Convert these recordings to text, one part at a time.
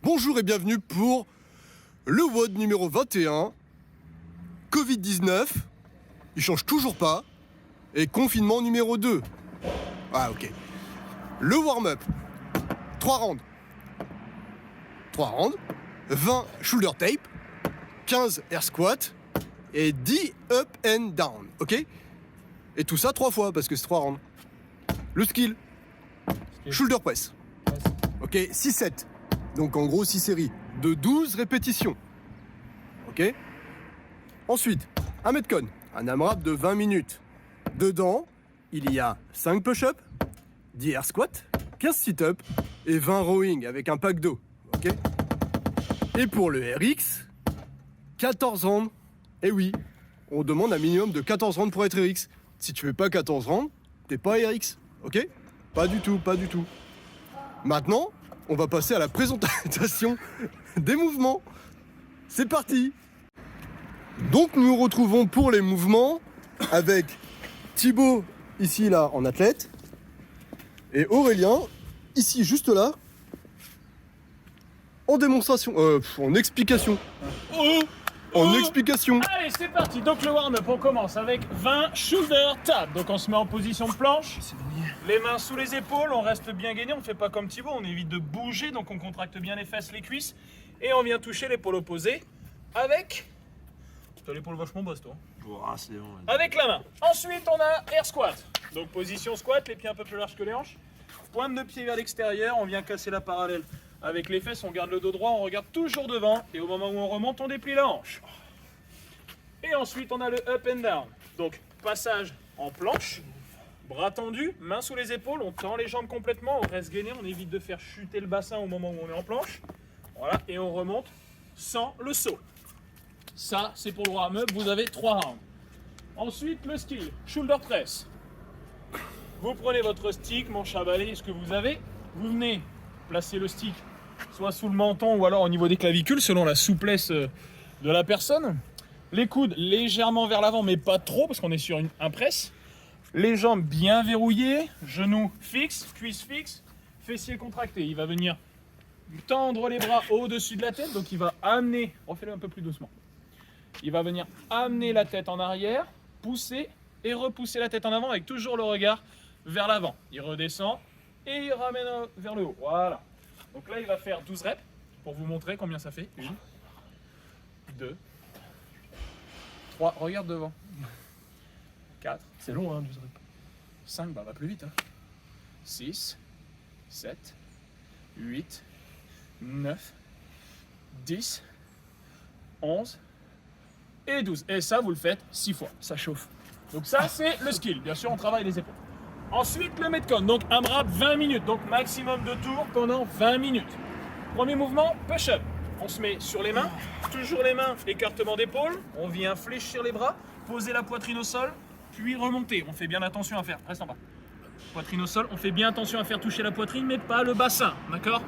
Bonjour et bienvenue pour le WOD numéro 21. Covid-19, il change toujours pas. Et confinement numéro 2. Ah ok. Le warm-up. 3 rounds. 20 shoulder tape. 15 air squat. Et 10 up and down. Ok. Et tout ça 3 fois parce que c'est 3 rounds. Le skill. Shoulder press. Ok, 6-7. Donc en gros 6 séries de 12 répétitions. Ok. Ensuite, un metcon, un AMRAP de 20 minutes. Dedans, il y a 5 push-ups, 10 air squats, 15 sit-ups et 20 rowing avec un pack d'eau. Ok. Et pour le RX, 14 rounds. Et oui, on demande un minimum de 14 rounds pour être RX. Si tu fais pas 14 rounds, t'es pas RX. Ok. Pas du tout, pas du tout. Maintenant, on va passer à la présentation des mouvements. C'est parti! Donc nous nous retrouvons pour les mouvements avec Thibaut, ici là, en athlète, et Aurélien, ici juste là, en démonstration, en explication. En explication. Allez, c'est parti. Donc le warm-up, on commence avec 20 shoulder taps. Donc on se met en position de planche. Les mains sous les épaules, on reste bien gainé, on ne fait pas comme Thibaut, on évite de bouger, donc on contracte bien les fesses, les cuisses. Et on vient toucher l'épaule opposée avec... T'as l'épaule vachement basse toi. C'est bon, avec la main. Ensuite, on a air squat. Donc position squat, les pieds un peu plus larges que les hanches. Pointe de pied vers l'extérieur, on vient casser la parallèle avec les fesses, on garde le dos droit, on regarde toujours devant. Et au moment où on remonte, on déplie la hanche. Et ensuite, on a le up and down. Donc passage en planche. Bras tendus, mains sous les épaules, on tend les jambes complètement, on reste gainé, on évite de faire chuter le bassin au moment où on est en planche. Voilà, et on remonte sans le saut. Ça, c'est pour le warm-up, vous avez 3 rounds. Ensuite, le skill, shoulder press. Vous prenez votre stick, manche à balai, ce que vous avez. Vous venez placer le stick soit sous le menton ou alors au niveau des clavicules, selon la souplesse de la personne. Les coudes légèrement vers l'avant, mais pas trop, parce qu'on est sur un press. Les jambes bien verrouillées, genoux fixes, cuisses fixes, fessiers contractés. Il va venir tendre les bras au-dessus de la tête, donc il va amener, refais-le un peu plus doucement. Il va venir amener la tête en arrière, pousser et repousser la tête en avant avec toujours le regard vers l'avant. Il redescend et il ramène vers le haut. Voilà. Donc là, il va faire 12 reps pour vous montrer combien ça fait. 1, 2, 3, regarde devant. 4, c'est long, hein, 12 reps. 5, bah va plus vite. 6, 7, 8, 9, 10, 11 et 12. Et ça, vous le faites 6 fois. Ça chauffe. Donc ça, c'est le skill. Bien sûr, on travaille les épaules. Ensuite, le metcon. Donc AMRAP 20 minutes. Donc maximum de tours pendant 20 minutes. Premier mouvement, push-up. On se met sur les mains. Toujours les mains, écartement d'épaule. On vient fléchir les bras, poser la poitrine au sol, puis remonter. On fait bien attention à faire. Reste en bas. Poitrine au sol. On fait bien attention à faire toucher la poitrine, mais pas le bassin. D'accord?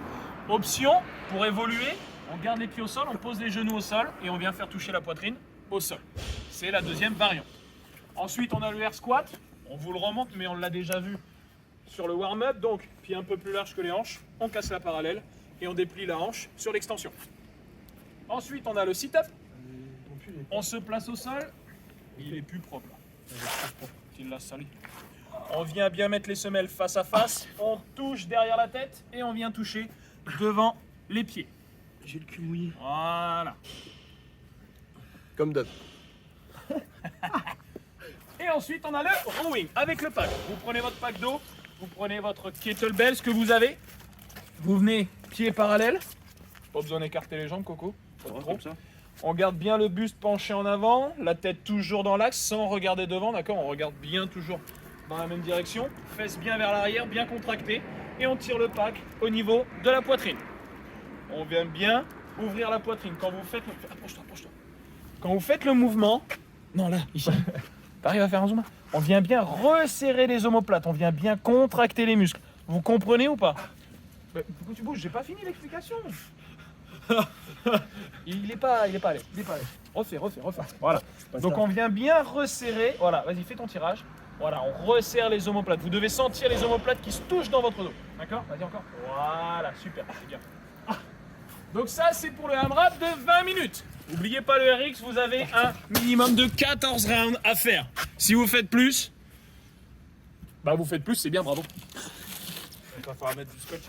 Option, pour évoluer, on garde les pieds au sol, on pose les genoux au sol et on vient faire toucher la poitrine au sol. C'est la deuxième variante. Ensuite, on a le air squat. On vous le remonte, mais on l'a déjà vu sur le warm-up. Donc, pied un peu plus large que les hanches. On casse la parallèle et on déplie la hanche sur l'extension. Ensuite, on a le sit-up. On se place au sol. Il est plus propre là. Il l'a sali. On vient bien mettre les semelles face à face. On touche derrière la tête et on vient toucher devant les pieds. J'ai le cul mouillé. Voilà. Comme d'hab. Et ensuite, on a le rowing avec le pack. Vous prenez votre pack d'eau, vous prenez votre kettlebell, ce que vous avez. Vous venez pieds parallèles. Pas besoin d'écarter les jambes, Coco. Pas trop. Comme ça. On garde bien le buste penché en avant, la tête toujours dans l'axe sans regarder devant, d'accord? On regarde bien toujours dans la même direction. Fesses bien vers l'arrière, bien contractées. Et on tire le pack au niveau de la poitrine. On vient bien ouvrir la poitrine. Quand vous faites le... Approche-toi, approche-toi. Quand vous faites le mouvement... Non, là, ici. T'arrives à faire un zoom? On vient bien resserrer les omoplates. On vient bien contracter les muscles. Vous comprenez ou pas? Pourquoi tu bouges? J'ai pas fini l'explication. Il est pas allé. Refais. Voilà. Donc on vient bien resserrer. Voilà, vas-y, fais ton tirage. Voilà, on resserre les omoplates. Vous devez sentir les omoplates qui se touchent dans votre dos. D'accord? Vas-y encore. Voilà, super, c'est bien. Donc ça, c'est pour le AMRAP de 20 minutes. N'oubliez pas le RX, vous avez un minimum de 14 rounds à faire. Si vous faites plus, bah vous faites plus, c'est bien, bravo. Il va falloir mettre du scotch.